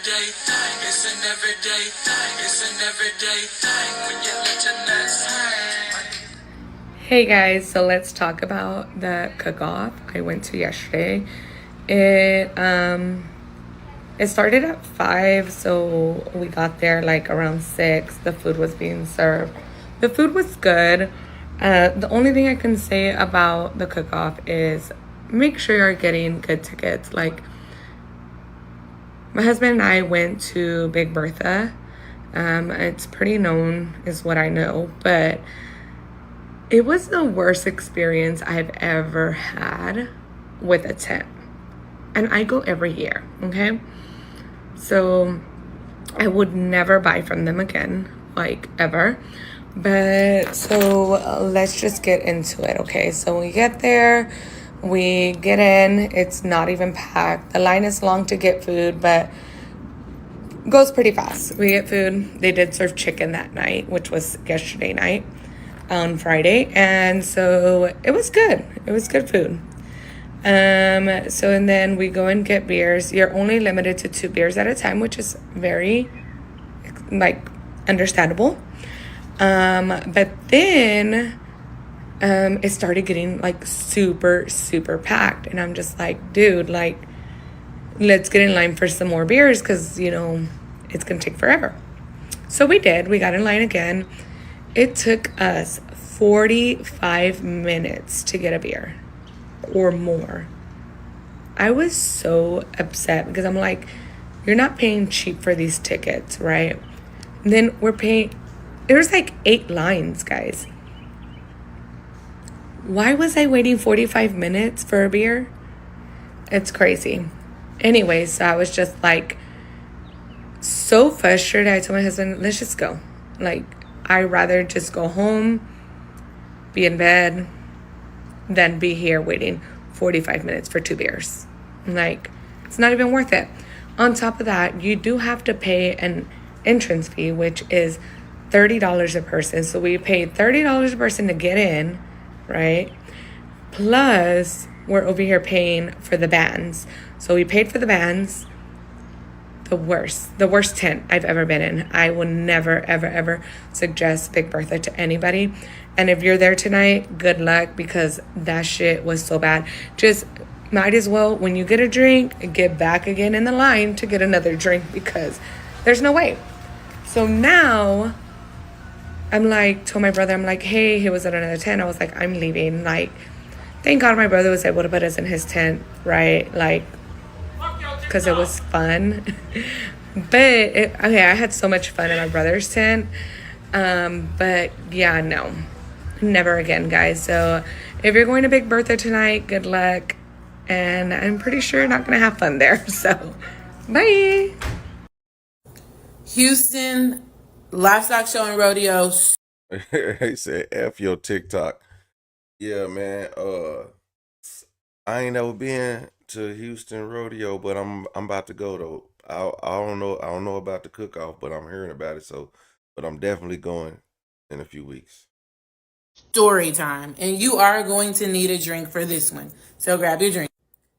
everyday thing. It's an everyday thing. It's an everyday thing when you let your nuts hang. Hey guys, so let's talk about the cook-off I went to yesterday. It started at 5, so we got there like around 6. The food was being served. The food was good. The only thing I can say about the cook-off is make sure you're getting good tickets. Like, my husband and I went to Big Bertha. It's pretty known, is what I know, but it was the worst experience I've ever had with a tent. And I go every year, okay? So I would never buy from them again, like ever. But so let's just get into it, okay? So we get there, we get in, it's not even packed. The line is long to get food, but goes pretty fast. We get food. They did serve chicken that night, which was yesterday night on Friday. And so it was good. It was good food. And then we go and get beers. You're only limited to 2 beers at a time, which is very, like, understandable. But then, it started getting, like, super, super packed. And I'm just like, dude, like, let's get in line for some more beers because, it's going to take forever. So we did. We got in line again. It took us 45 minutes to get a beer or more. I was so upset because I'm like, you're not paying cheap for these tickets, right? And then we're paying, there's like 8 lines, guys. Why was I waiting 45 minutes for a beer? It's crazy. Anyways, so I was just like so frustrated. I told my husband, let's just go. Like, I'd rather just go home, be in bed, than be here waiting 45 minutes for 2 beers. Like, it's not even worth it. On top of that, you do have to pay an entrance fee, which is $30 a person. So we paid $30 a person to get in, right? Plus, we're over here paying for the bands. So we paid for the bands. The worst tent I've ever been in. I will never, ever, ever suggest Big Bertha to anybody. And if you're there tonight, good luck because that shit was so bad. Just might as well, when you get a drink, get back again in the line to get another drink because there's no way. So now I'm like, told my brother, I'm like, hey, he was at another tent. I was like, I'm leaving. Like, thank God my brother was able to put us in his tent, right? Like, because it was fun. But I had so much fun in my brother's tent. But yeah, no, never again, guys. So if you're going to Big Bertha tonight, good luck. And I'm pretty sure you're not going to have fun there. So bye. Houston, livestock show and rodeo. He said, F your TikTok. Yeah, man. I ain't never been to Houston rodeo, but I'm about to go though. I don't know about the cook-off, but I'm hearing about it. But I'm definitely going in a few weeks. Story time. And you are going to need a drink for this one. So grab your drink.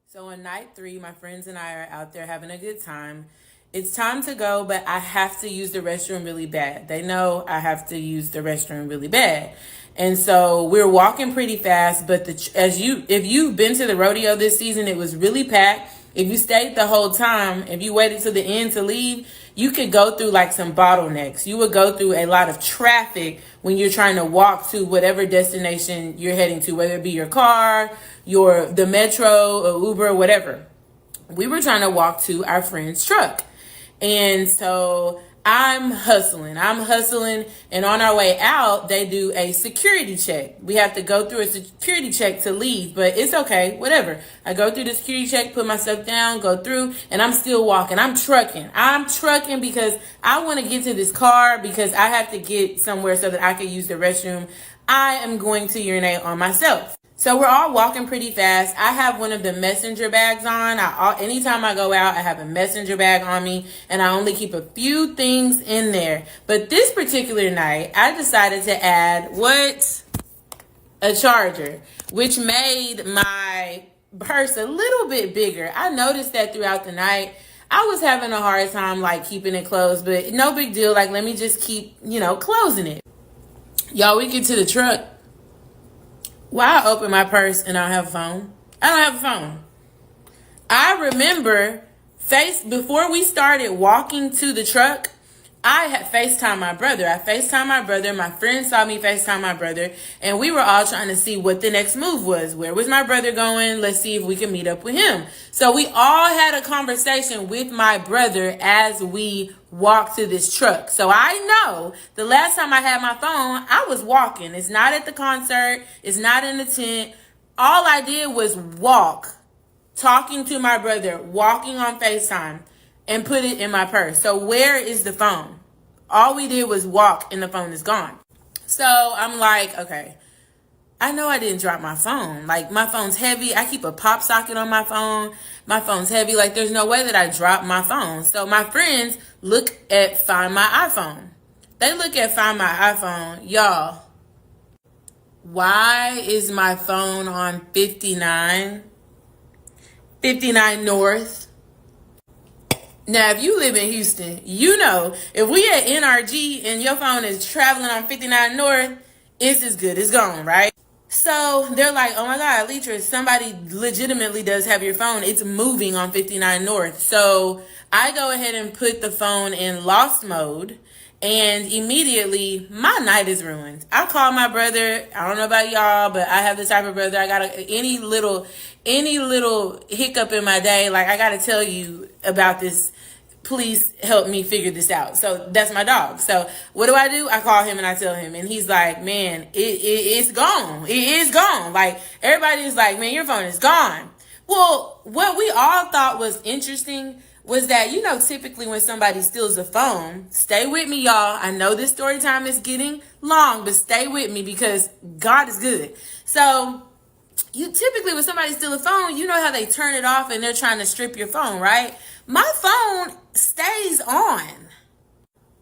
So on night 3, my friends and I are out there having a good time. It's time to go, but I have to use the restroom really bad. They know I have to use the restroom really bad. And so we're walking pretty fast, but if you've been to the rodeo this season, it was really packed. If you stayed the whole time, if you waited to the end to leave, you could go through like some bottlenecks. You would go through a lot of traffic when you're trying to walk to whatever destination you're heading to, whether it be your car, the metro, or Uber, whatever. We were trying to walk to our friend's truck. And so I'm hustling, and on our way out, they do a security check. We have to go through a security check to leave, but it's okay, whatever. I go through the security check, put my stuff down, go through, and I'm still walking. I'm trucking because I want to get to this car because I have to get somewhere so that I can use the restroom. I am going to urinate on myself. So we're all walking pretty fast. I have one of the messenger bags on. Anytime I go out, I have a messenger bag on me, and I only keep a few things in there. But this particular night, I decided to add a charger, which made my purse a little bit bigger. I noticed that throughout the night. I was having a hard time like keeping it closed, but no big deal. Like, let me just keep, closing it. Y'all, we get to the truck. Why I open my purse and I don't have a phone? I don't have a phone. I remember before we started walking to the truck, I had FaceTime my brother. I FaceTime my brother. My friend saw me FaceTime my brother. And we were all trying to see what the next move was. Where was my brother going? Let's see if we can meet up with him. So we all had a conversation with my brother as we walked to this truck. So I know the last time I had my phone, I was walking. It's not at the concert. It's not in the tent. All I did was walk, talking to my brother, walking on FaceTime, and put it in my purse. So where is the phone? All we did was walk and the phone is gone. So I'm like, okay, I know I didn't drop my phone. Like, my phone's heavy. I keep a pop socket on my phone. My phone's heavy. Like, there's no way that I dropped my phone. So my friends look at Find My iPhone. They look at Find My iPhone. Y'all, why is my phone on 59 North? Now, if you live in Houston, you know, if we at NRG and your phone is traveling on 59 North, it's as good as gone, right? So they're like, oh my God, Leitra, somebody legitimately does have your phone. It's moving on 59 North. So I go ahead and put the phone in lost mode, and immediately my night is ruined. I call my brother. I don't know about y'all, but I have the type of brother. I got any little hiccup in my day, like, I got to tell you about this. Please help me figure this out. So that's my dog. So what do? I call him and I tell him, and he's like, man, it's gone. It is gone. Like, everybody's like, man, your phone is gone. Well, what we all thought was interesting was that, typically when somebody steals a phone, stay with me, y'all. I know this story time is getting long, but stay with me because God is good. So you typically, when somebody steals a phone, you know how they turn it off and they're trying to strip your phone, right? My phone stays on.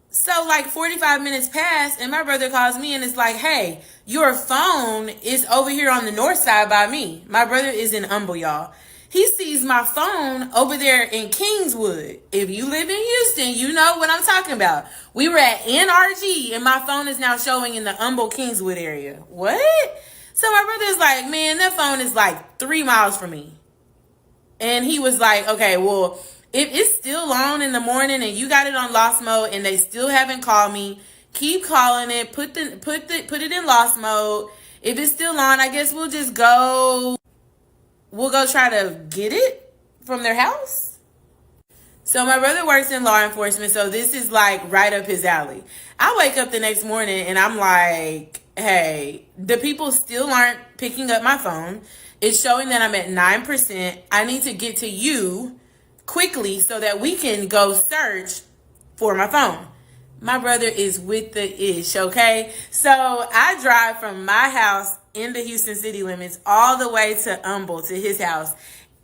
So like 45 minutes pass and my brother calls me and it's like, hey, your phone is over here on the north side by me. My brother is in Humble, y'all. He sees my phone over there in Kingswood. If you live in Houston, you know what I'm talking about. We were at NRG and my phone is now showing in the Humble Kingswood area. What? So my brother's like, man, that phone is like 3 miles from me. And he was like, okay, well, if it's still on in the morning and you got it on lost mode and they still haven't called me, keep calling it, put it in lost mode. If it's still on, I guess we'll go try to get it from their house. So my brother works in law enforcement, so this is like right up his alley. I wake up the next morning and I'm like, hey, the people still aren't picking up my phone. It's showing that I'm at 9%. I need to get to you quickly so that we can go search for my phone. My brother is with the ish, okay? So I drive from my house in the Houston city limits all the way to Humble, to his house.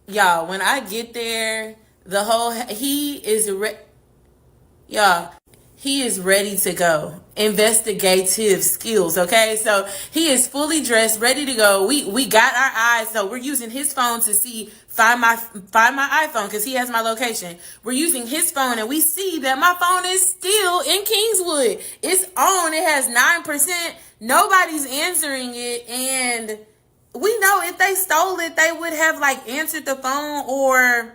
Y'all, when I get there, he is ready to go. Investigative skills, okay? So he is fully dressed, ready to go. We got our eyes, so we're using his phone to find my iPhone because he has my location. We're using his phone and we see that my phone is still in Kingswood. It's on. It has 9%. Nobody's answering it, and we know if they stole it, they would have like answered the phone or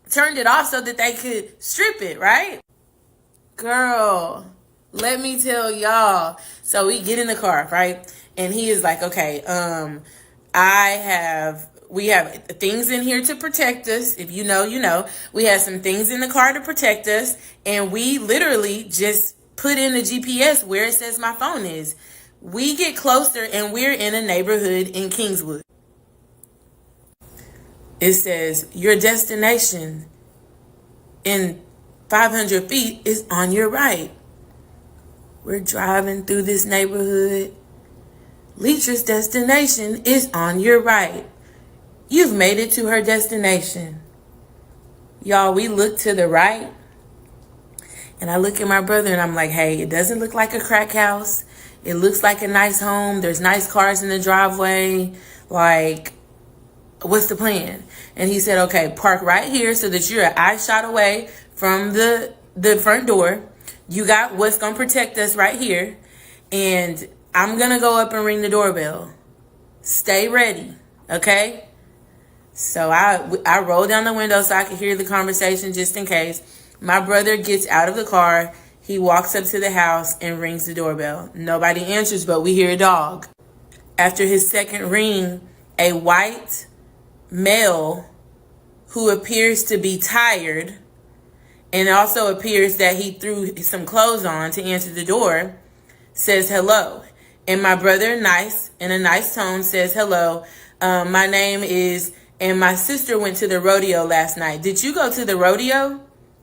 turned it off so that they could strip it, right? Girl, let me tell y'all. So we get in the car, right? And he is like, okay, we have things in here to protect us. If you know, you know. We have some things in the car to protect us. And we literally just put in the GPS where it says my phone is. We get closer and we're in a neighborhood in Kingswood. It says, your destination in 500 feet is on your right. We're driving through this neighborhood. Leitra's destination is on your right. You've made it to her destination. Y'all, we look to the right. And I look at my brother and I'm like, hey, it doesn't look like a crack house. It looks like a nice home. There's nice cars in the driveway. Like, what's the plan? And he said, okay, park right here so that you're an eye shot away from the front door. You got what's going to protect us right here. And I'm going to go up and ring the doorbell. Stay ready, okay? So I rolled down the window so I could hear the conversation just in case. My brother gets out of the car. He walks up to the house and rings the doorbell. Nobody answers, but we hear a dog. After his second ring, a white male who appears to be tired and also appears that he threw some clothes on to answer the door says hello. And my brother, nice, in a nice tone, says hello. My name is, and my sister went to the rodeo last night. Did you go to the rodeo?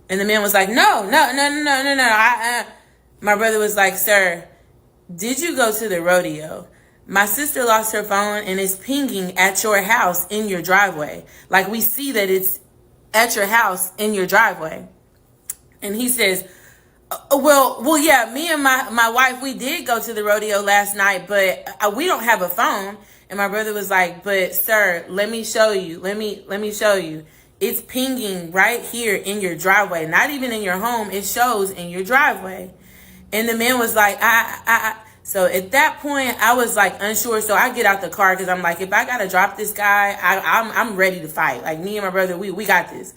And the man was like, no. My brother was like, sir, did you go to the rodeo? My sister lost her phone and is pinging at your house in your driveway. Like, we see that it's at your house in your driveway. And he says, well, yeah, me and my wife, we did go to the rodeo last night, but we don't have a phone. And my brother was like, but sir, let me show you. Let me show you. It's pinging right here in your driveway, not even in your home. It shows in your driveway. And the man was like, So at that point, I was like unsure. So I get out the car because I'm like, if I gotta drop this guy, I'm ready to fight. Like, me and my brother, we got this.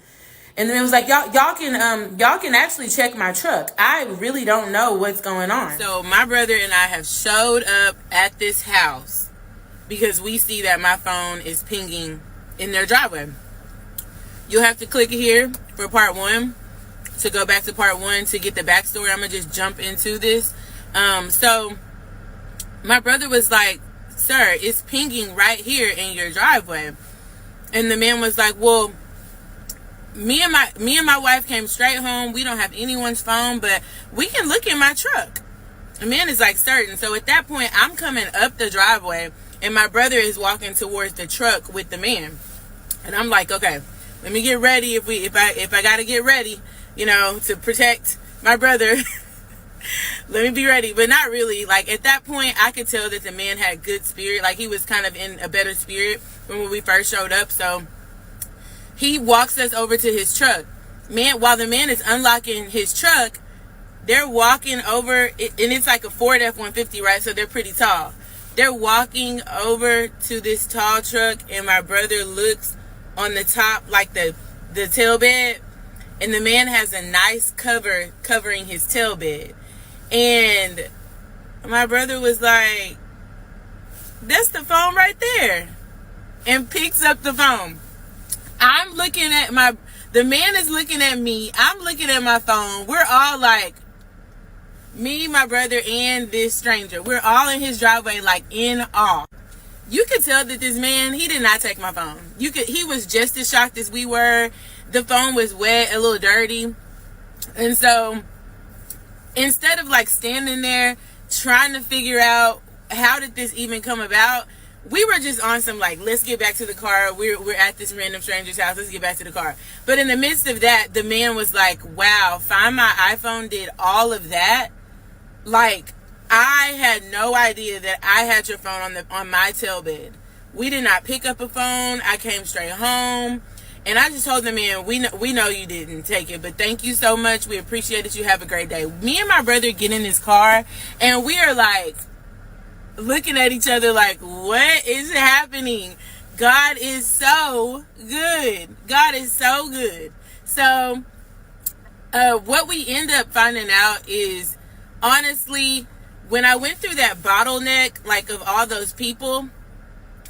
And the man was like, y'all can actually check my truck. I really don't know what's going on. So my brother and I have showed up at this house because we see that my phone is pinging in their driveway. You'll have to click here for part 1 to go back to part 1 to get the backstory. I'm gonna just jump into this. So my brother was like, sir, it's pinging right here in your driveway. And the man was like, well, me and my wife came straight home. We don't have anyone's phone, but we can look in my truck. The man is like, certain. So at that point, I'm coming up the driveway and my brother is walking towards the truck with the man. And I'm like, okay, let me get ready. If I gotta get ready, to protect my brother, let me be ready. But not really. Like, at that point, I could tell that the man had good spirit. Like, he was kind of in a better spirit when we first showed up. So he walks us over to his truck. While the man is unlocking his truck, they're walking over, and it's like a Ford F-150, right? So they're pretty tall. They're walking over to this tall truck, and my brother looks on the top, like the tail bed, and the man has a nice cover covering his tail bed. And my brother was like, that's the phone right there, and picks up the phone. I'm looking at the man is looking at me. I'm looking at my phone. We're all like, me, my brother, and this stranger. We're all in his driveway, like, in awe. You could tell that this man, he did not take my phone. He was just as shocked as we were. The phone was wet, a little dirty. And so instead of like standing there trying to figure out how did this even come about, we were just on some like, let's get back to the car. We're at this random stranger's house. Let's get back to the car. But in the midst of that, the man was like, wow, Find My iPhone did all of that. Like, I had no idea that I had your phone on my tailbed. We did not pick up a phone. I came straight home. And I just told the man, we know you didn't take it, but thank you so much. We appreciate it. You have a great day. Me and my brother get in his car, and we are like, looking at each other like, what is happening? God is so good. God is so good. So what we end up finding out is, honestly, when I went through that bottleneck, like, of all those people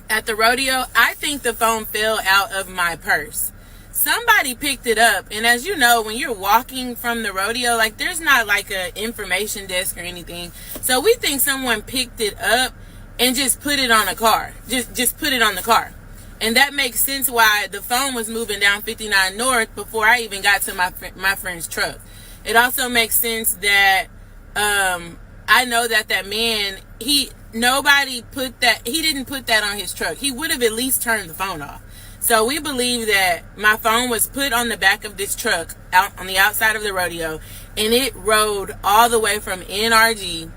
at the rodeo, I think the phone fell out of my purse. Somebody picked it up, and as you know, when you're walking from the rodeo, like, there's not like a information desk or anything. So we think someone picked it up and just put it on a car. Just put it on the car. And that makes sense why the phone was moving down 59 North before I even got to my friend's truck. It also makes sense that I know that man, he didn't put that on his truck. He would have at least turned the phone off. So we believe that my phone was put on the back of this truck out on the outside of the rodeo, and it rode all the way from NRG,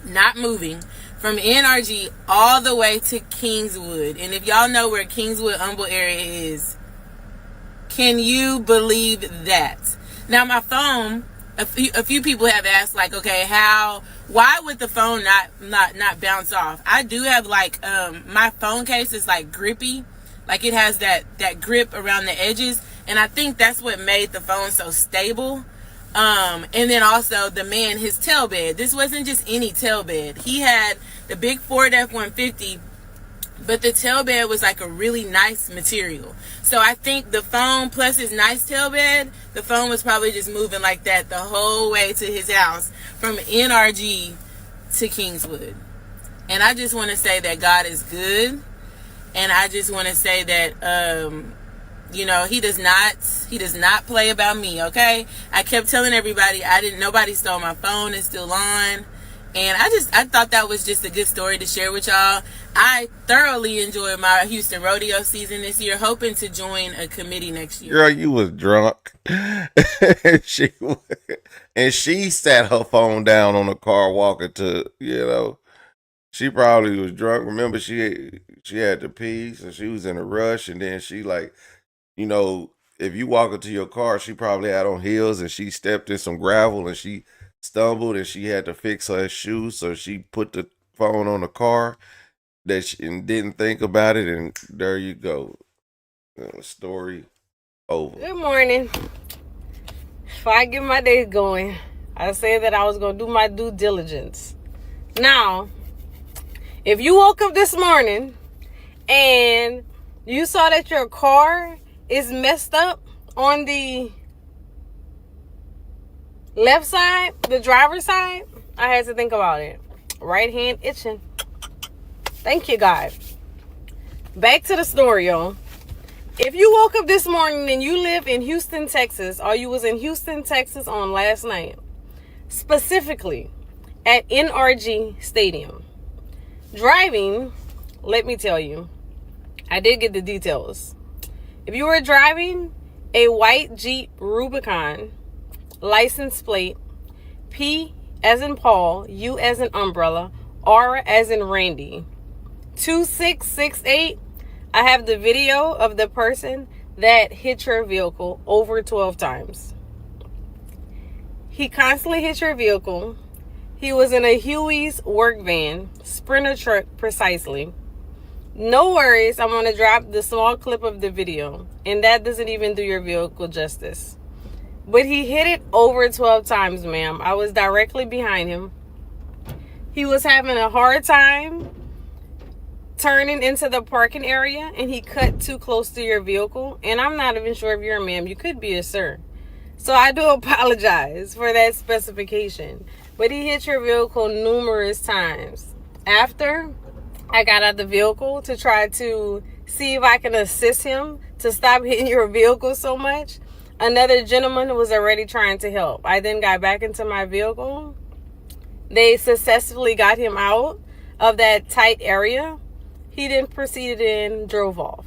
not moving, from NRG all the way to Kingswood. And if y'all know where Kingswood Humble area is, can you believe that? Now my phone, a few people have asked, like, okay, why would the phone not bounce off? I do have, like, my phone case is like grippy, like it has that grip around the edges, and I think that's what made the phone so stable. And then also his tail bed. This wasn't just any tail bed. He had the big Ford F-150, but the tail bed was like a really nice material. So I think the phone plus his nice tail bed, the phone was probably just moving like that the whole way to his house from NRG to Kingswood. And I just want to say that God is good. And I just want to say that, he does not play about me, okay? I kept telling everybody nobody stole my phone. It's still on. And I thought that was just a good story to share with y'all. I thoroughly enjoyed my Houston rodeo season this year, hoping to join a committee next year. Girl, you was drunk. and she sat her phone down on the car walking to, she probably was drunk. Remember, she had to pee, so she was in a rush, and then she, like, if you walk into your car, she probably had on heels, and she stepped in some gravel, and she stumbled, and she had to fix her shoes, so she put the phone on the car and didn't think about it, and there you go. Story over. Good morning. Before I get my day going, I said that I was going to do my due diligence. Now, if you woke up this morning and you saw that your car is messed up on the left side, the driver's side, I had to think about it. Right hand itching. Thank you, God. Back to the story, y'all. If you woke up this morning and you live in Houston, Texas, or you was in Houston, Texas on last night, specifically at NRG Stadium, driving, let me tell you, I did get the details. If you were driving a white Jeep Rubicon, license plate, P as in Paul, U as in umbrella, R as in Randy, 2668, I have the video of the person that hit your vehicle over 12 times. He constantly hit your vehicle. He was in a Huey's work van, Sprinter truck precisely. No worries, I'm going to drop the small clip of the video, and that doesn't even do your vehicle justice. But he hit it over 12 times, ma'am. I was directly behind him. He was having a hard time turning into the parking area, and he cut too close to your vehicle. And I'm not even sure if you're a ma'am. You could be a sir. So I do apologize for that specification. But he hit your vehicle numerous times. After I got out of the vehicle to try to see if I can assist him to stop hitting your vehicle so much, another gentleman was already trying to help. I then got back into my vehicle. They successfully got him out of that tight area. He then proceeded and drove off.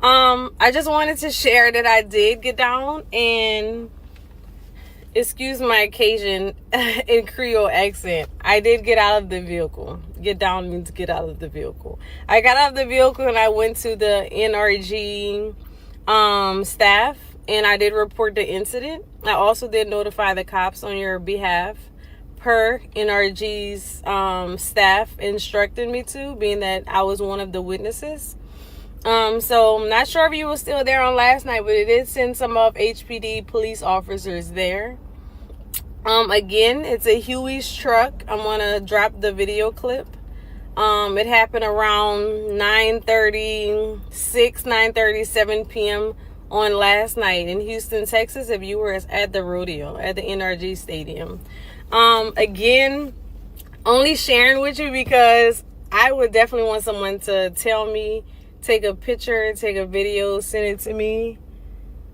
I just wanted to share that I did get down and, excuse my occasion in Creole accent, I did get out of the vehicle. Get down means get out of the vehicle. I got out of the vehicle and I went to the NRG staff, and I did report the incident. I also did notify the cops on your behalf, per NRG's staff instructed me to, being that I was one of the witnesses. So I'm not sure if you were still there on last night, but it did send some of HPD police officers there. Again, it's a Huey's truck. I'm gonna drop the video clip. It happened around 9:37 p.m. on last night in Houston, Texas. If you were at the rodeo at the NRG Stadium. Again, only sharing with you because I would definitely want someone to tell me, take a picture, take a video, send it to me,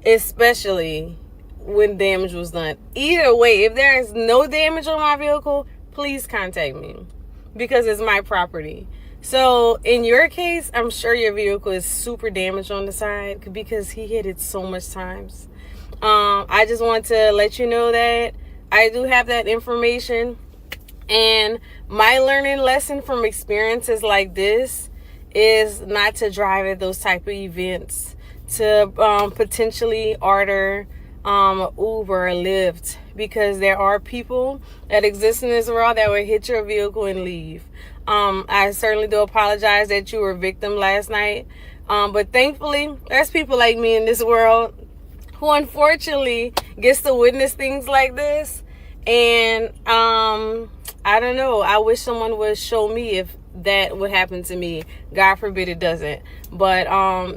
especially when damage was done. Either way, if there is no damage on my vehicle, please contact me because it's my property. So in your case, I'm sure your vehicle is super damaged on the side because he hit it so much times. I just want to let you know that I do have that information, And my learning lesson from experiences like this is not to drive at those type of events, to potentially order Uber or Lyft, because there are people that exist in this world that will hit your vehicle and leave. I certainly do apologize that you were a victim last night. But thankfully, there's people like me in this world who unfortunately gets to witness things like this. And I don't know. I wish someone would show me if that would happen to me. God forbid it doesn't. But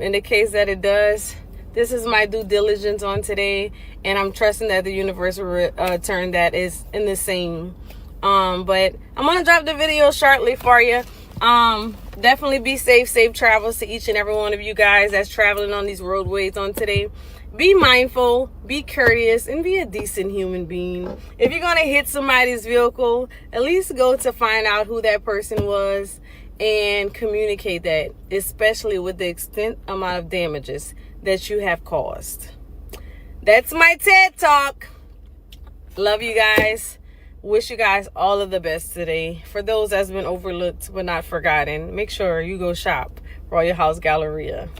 in the case that it does, this is my due diligence on today, and I'm trusting that the universe will turn that is in the same. But I'm gonna drop the video shortly for you. Definitely be safe. Safe travels to each and every one of you guys that's traveling on these roadways on today. Be mindful, be courteous, and be a decent human being. If you're gonna hit somebody's vehicle, at least go to find out who that person was and communicate that, especially with the extent amount of damages that you have caused. That's my TED Talk. Love you guys. Wish you guys all of the best today. For those that's been overlooked but not forgotten, make sure you go shop Royal House Galleria.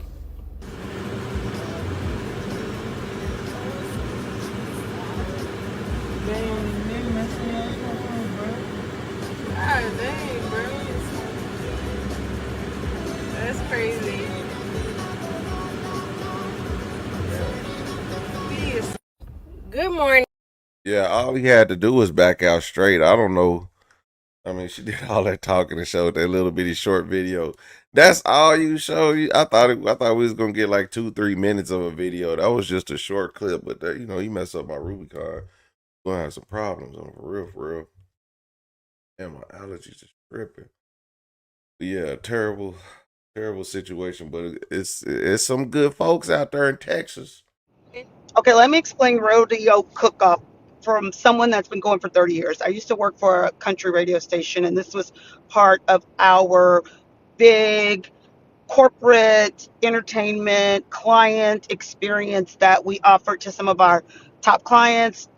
God dang, bro. That's crazy. Peace. Good morning. Yeah, all he had to do was back out straight. I don't know. I mean, she did all that talking and showed that little bitty short video. That's all you showed. I thought we was gonna get like 2-3 minutes of a video. That was just a short clip, but that, he messed up my Rubicon. Gonna have some problems on for real. And my allergies is tripping. But yeah, terrible situation. But it's some good folks out there in Texas. Okay, let me explain Rodeo Cookoff from someone that's been going for 30 years. I used to work for a country radio station, and this was part of our big corporate entertainment client experience that we offered to some of our top clients,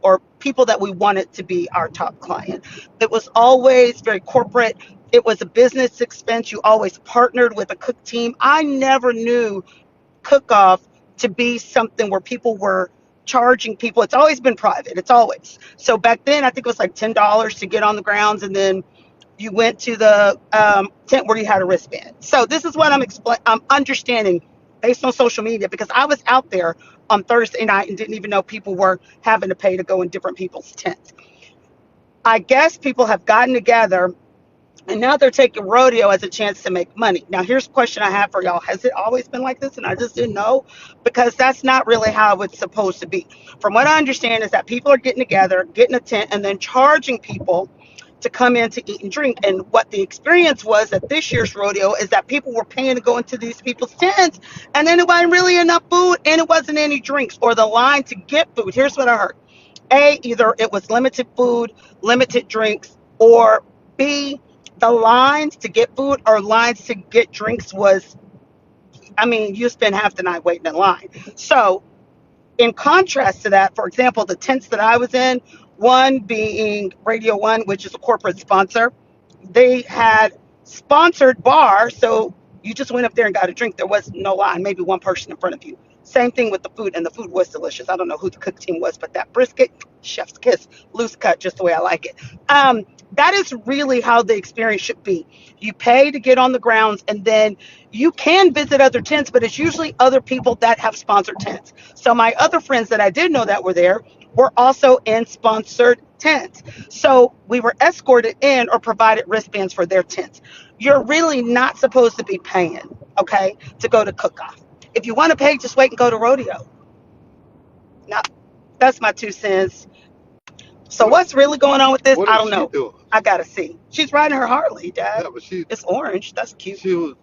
or people that we wanted to be our top client. It was always very corporate. It was a business expense. You always partnered with a cook team. I never knew Cookoff to be something where people were charging people. It's always been private. It's always. So back then, I think it was like $10 to get on the grounds, and then you went to the tent where you had a wristband. So this is what I'm understanding based on social media, because I was out there on Thursday night and didn't even know people were having to pay to go in different people's tents. I guess people have gotten together, and now they're taking rodeo as a chance to make money. Now, here's a question I have for y'all. Has it always been like this and I just didn't know? Because that's not really how it's supposed to be. From what I understand is that people are getting together, getting a tent, and then charging people to come in to eat and drink. And what the experience was at this year's rodeo is that people were paying to go into these people's tents, and then it wasn't really enough food, and it wasn't any drinks, or the line to get food. Here's what I heard. A, either it was limited food, limited drinks, or B, the lines to get food or lines to get drinks was, you spend half the night waiting in line. So in contrast to that, for example, the tents that I was in, one being Radio One, which is a corporate sponsor, they had sponsored bar, so you just went up there and got a drink. There was no line, maybe one person in front of you. Same thing with the food, and the food was delicious. I don't know who the cook team was, but that brisket, chef's kiss, loose cut, just the way I like it. That is really how the experience should be. You pay to get on the grounds, and then you can visit other tents, but it's usually other people that have sponsored tents. So my other friends that I did know that were there were also in sponsored tents. So we were escorted in or provided wristbands for their tents. You're really not supposed to be paying, okay, to go to Cookoff. If you want to pay, just wait and go to rodeo. Now, that's my 2 cents. So what's really going on with this? I don't know. Doing? I gotta see. She's riding her Harley, Dad. Yeah, but it's orange. That's cute. She was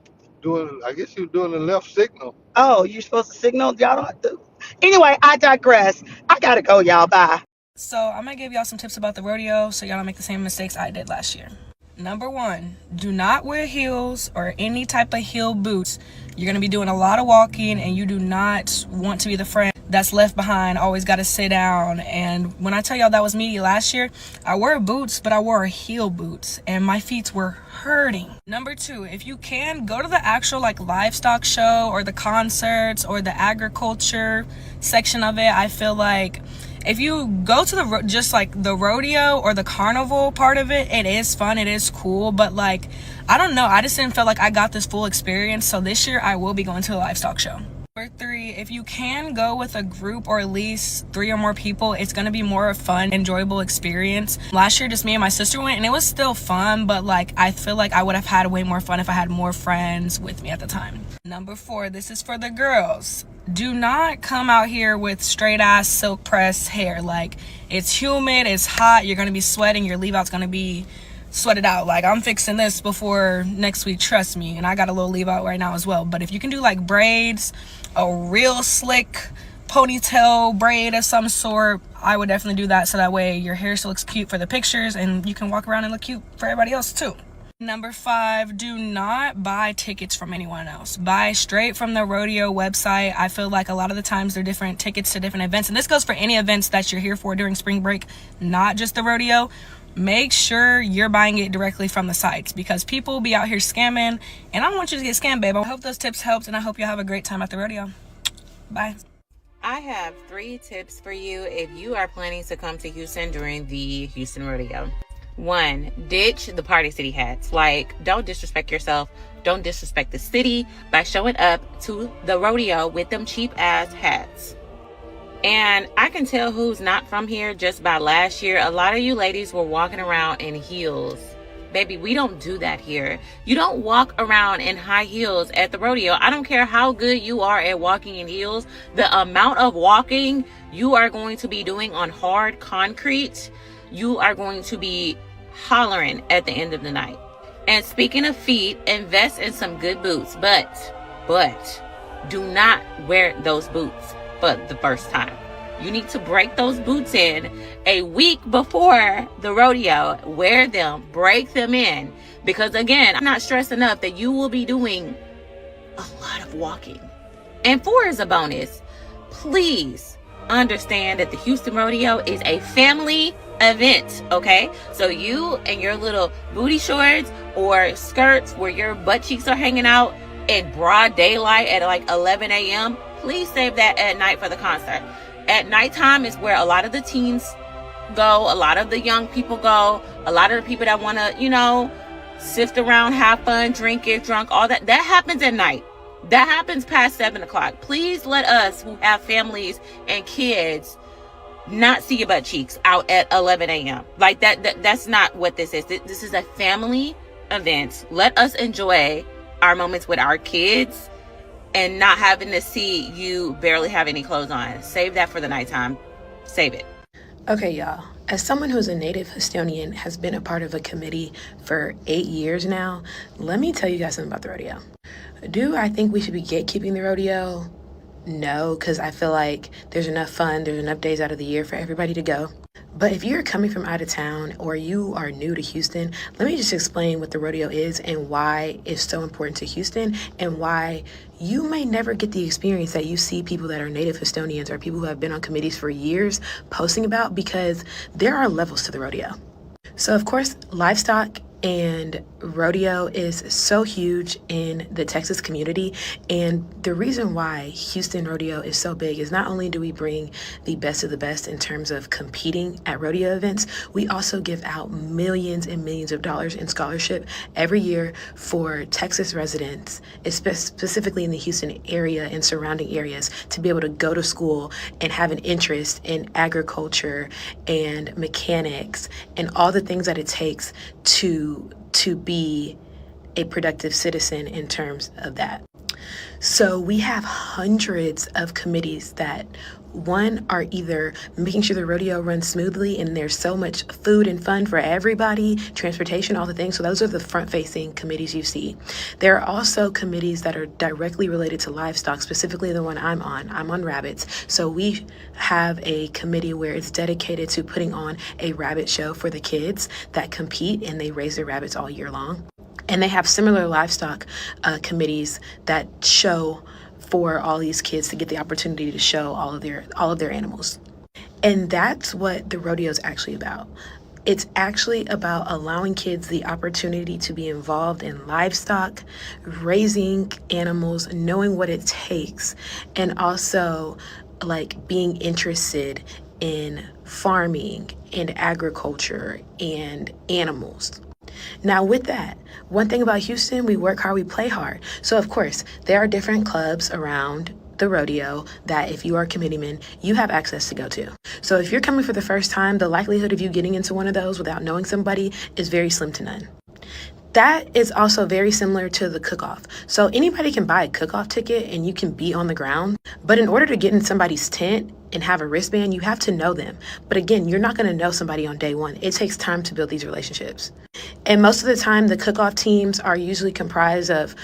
doing. I guess she was doing the left signal. Oh, you're supposed to signal? Y'all don't have to. Anyway, I digress. I gotta go, y'all. Bye. So I'm gonna give y'all some tips about the rodeo so y'all don't make the same mistakes I did last year. Number 1, do not wear heels or any type of heel boots. You're gonna be doing a lot of walking, and you do not want to be the friend that's left behind, always got to sit down. And when I tell y'all that was me last year, I wore boots, but I wore heel boots and my feet were hurting. Number 2, if you can, go to the actual like livestock show or the concerts or the agriculture section of it. I feel like if you go to the just like the rodeo or the carnival part of it, it is fun, it is cool, but like, I don't know, I just didn't feel like I got this full experience. So this year I will be going to the livestock show. Number 3, if you can go with a group or at least 3 or more people, it's going to be more of a fun, enjoyable experience. Last year, just me and my sister went, and it was still fun, but like, I feel like I would have had way more fun if I had more friends with me at the time. Number 4, this is for the girls. Do not come out here with straight ass silk press hair. Like, it's humid, it's hot, you're going to be sweating, your leave out's going to be sweated out. Like, I'm fixing this before next week, trust me, and I got a little leave out right now as well. But if you can do like braids, a real slick ponytail braid of some sort, I would definitely do that, so that way your hair still looks cute for the pictures and you can walk around and look cute for everybody else too. Number 5, do not buy tickets from anyone else. Buy straight from the rodeo website. I feel like a lot of the times they're different tickets to different events, and this goes for any events that you're here for during spring break, not just the rodeo. Make sure you're buying it directly from the sites, because people be out here scamming, and I don't want you to get scammed, babe. I hope those tips helped, and I hope you have a great time at the rodeo. Bye. I have 3 tips for you if you are planning to come to Houston during the Houston Rodeo. 1, ditch the Party City hats. Like, don't disrespect yourself. Don't disrespect the city by showing up to the rodeo with them cheap ass hats. And I can tell who's not from here just by last year. A lot of you ladies were walking around in heels. Baby, we don't do that here. You don't walk around in high heels at the rodeo. I don't care how good you are at walking in heels. The amount of walking you are going to be doing on hard concrete, you are going to be hollering at the end of the night. And speaking of feet, invest in some good boots. But do not wear those boots for the first time. You need to break those boots in a week before the rodeo. Wear them, break them in. Because again, I'm not stressed enough that you will be doing a lot of walking. And 4 is a bonus. Please understand that the Houston Rodeo is a family event, okay? So you and your little booty shorts or skirts where your butt cheeks are hanging out in broad daylight at like 11 a.m., please save that at night for the concert. At nighttime is where a lot of the teens go, a lot of the young people go, a lot of the people that want to, sift around, have fun, drink, get drunk, all that. That happens at night. That happens past 7 o'clock. Please let us who have families and kids not see your butt cheeks out at 11 a.m. Like that's not what this is. This is a family event. Let us enjoy our moments with our kids and not having to see you barely have any clothes on. Save that for the nighttime. Save it. Okay, y'all. As someone who's a native Houstonian, has been a part of a committee for 8 years now, let me tell you guys something about the rodeo. Do I think we should be gatekeeping the rodeo? No, because I feel like there's enough fun, there's enough days out of the year for everybody to go. But if you're coming from out of town or you are new to Houston, let me just explain what the rodeo is and why it's so important to Houston and why you may never get the experience that you see people that are native Houstonians or people who have been on committees for years posting about, because there are levels to the rodeo. So of course, livestock and rodeo is so huge in the Texas community, and the reason why Houston Rodeo is so big is not only do we bring the best of the best in terms of competing at rodeo events, we also give out millions and millions of dollars in scholarship every year for Texas residents, specifically in the Houston area and surrounding areas, to be able to go to school and have an interest in agriculture and mechanics and all the things that it takes to be a productive citizen in terms of that. So we have hundreds of committees that, one, are either making sure the rodeo runs smoothly and there's so much food and fun for everybody, transportation, all the things. So those are the front-facing committees you see. There are also committees that are directly related to livestock, specifically the one I'm on. I'm on rabbits. So we have a committee where it's dedicated to putting on a rabbit show for the kids that compete, and they raise their rabbits all year long. And they have similar livestock committees that show for all these kids to get the opportunity to show all of their animals. And that's what the rodeo is actually about. It's actually about allowing kids the opportunity to be involved in livestock, raising animals, knowing what it takes, and also like being interested in farming and agriculture and animals. Now, with that, one thing about Houston, we work hard, we play hard. So, of course, there are different clubs around the rodeo that if you are a committeeman, you have access to go to. So, if you're coming for the first time, the likelihood of you getting into one of those without knowing somebody is very slim to none. That is also very similar to the cook-off. So anybody can buy a cook-off ticket and you can be on the ground. But in order to get in somebody's tent and have a wristband, you have to know them. But again, you're not going to know somebody on day one. It takes time to build these relationships. And most of the time, the cook-off teams are usually comprised of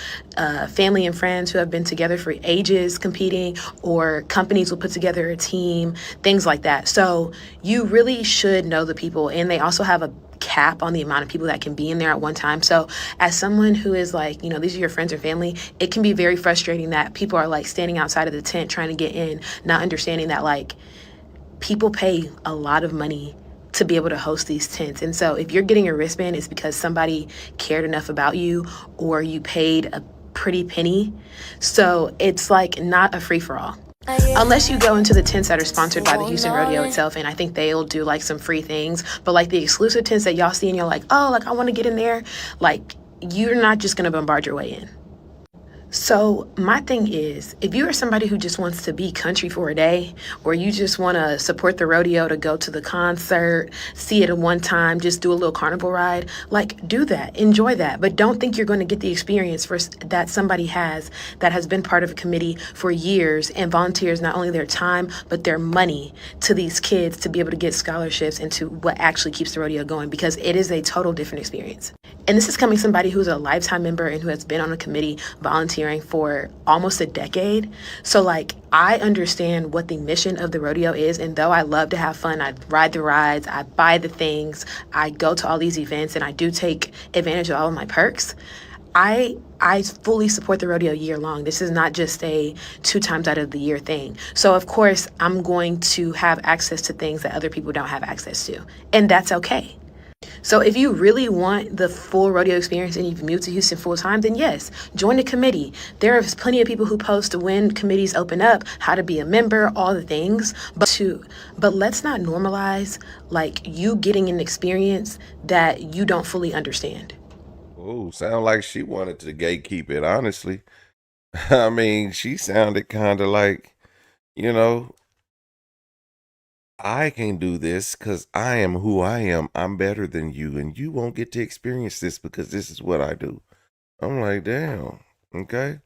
family and friends who have been together for ages competing, or companies will put together a team, things like that. So you really should know the people. And they also have a cap on the amount of people that can be in there at one time. So as someone who is like, these are your friends or family, it can be very frustrating that people are like standing outside of the tent trying to get in, not understanding that like people pay a lot of money to be able to host these tents. And so if you're getting a wristband, it's because somebody cared enough about you or you paid a pretty penny. So it's like not a free for all. Unless you go into the tents that are sponsored by the Houston Rodeo itself, and I think they'll do like some free things, but like the exclusive tents that y'all see and you're like, oh, like I want to get in there, like you're not just going to bombard your way in. So my thing is, if you are somebody who just wants to be country for a day, or you just want to support the rodeo to go to the concert, see it at one time, just do a little carnival ride, like do that, enjoy that. But don't think you're going to get the experience that somebody has that has been part of a committee for years and volunteers not only their time, but their money to these kids to be able to get scholarships into what actually keeps the rodeo going, because it is a total different experience. And this is coming somebody who's a lifetime member and who has been on a committee volunteering for almost a decade. So like I understand what the mission of the rodeo is. And though I love to have fun, I ride the rides, I buy the things, I go to all these events, and I do take advantage of all of my perks. I fully support the rodeo year long. This is not just a 2 times out of the year thing. So of course I'm going to have access to things that other people don't have access to. And that's okay. So if you really want the full rodeo experience and you've moved to Houston full time, then yes, join the committee. There are plenty of people who post when committees open up, how to be a member, all the things. But let's not normalize like you getting an experience that you don't fully understand. Oh, sound like she wanted to gatekeep it, honestly. I mean, she sounded kind of like, you know, I can do this because I am who I am. I'm better than you, and you won't get to experience this because this is what I do. I'm like, damn. Okay.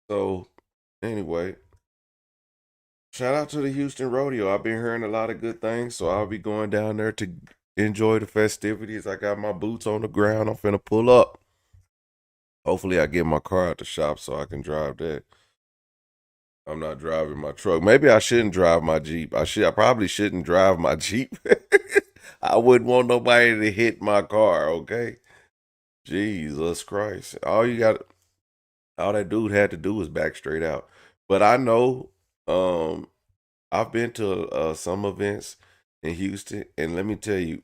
So, anyway, shout out to the Houston Rodeo. I've been hearing a lot of good things, so I'll be going down there to enjoy the festivities. I got my boots on the ground. I'm finna pull up. Hopefully, I get my car out the shop so I can drive that. I'm not driving my truck. Maybe I shouldn't drive my Jeep. I probably shouldn't drive my Jeep. I wouldn't want nobody to hit my car, okay? Jesus Christ. All that dude had to do was back straight out. But I know I've been to some events in Houston, and let me tell you,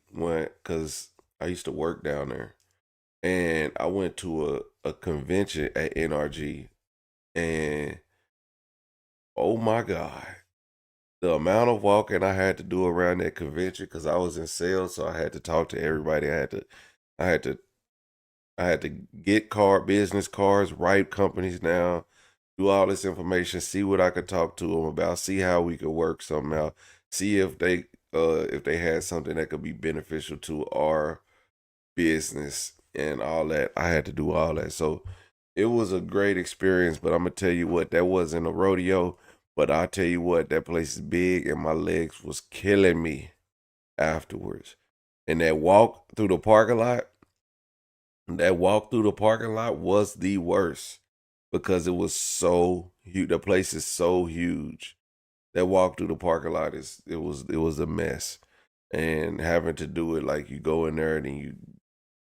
cuz I used to work down there, and I went to a convention at NRG, and oh my God, the amount of walking I had to do around that convention, because I was in sales, so I had to talk to everybody. I had to I had to get business cards, write companies down, do all this information, see what I could talk to them about, see how we could work something out, see if they had something that could be beneficial to our business and all that. I had to do all that. So it was a great experience, but I'm gonna tell you what, that wasn't a rodeo. But I tell you what, that place is big and my legs was killing me afterwards. And that walk through the parking lot was the worst because it was so huge. The place is so huge. That walk through the parking lot it was a mess. And having to do it like you go in there and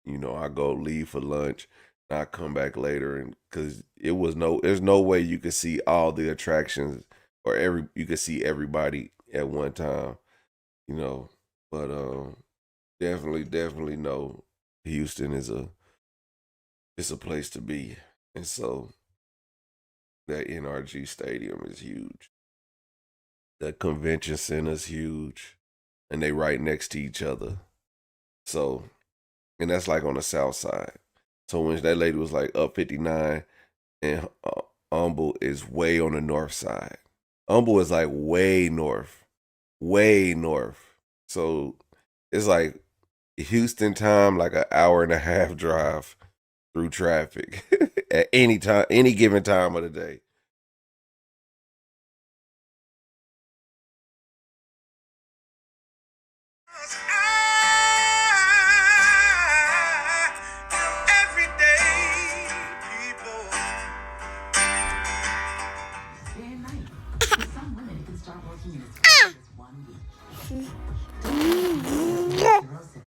then I go leave for lunch. And I come back later, and because there's no way you could see all the attractions or you could see everybody at one time, you know. But definitely know Houston is it's a place to be, and so that NRG Stadium is huge. The convention center is huge, and they right next to each other. So, and that's like on the south side. So when that lady was like up 59, and Humble is way on the north side. Humble is like way north, way north. So it's like Houston time, like an hour and a half drive through traffic at any time, any given time of the day.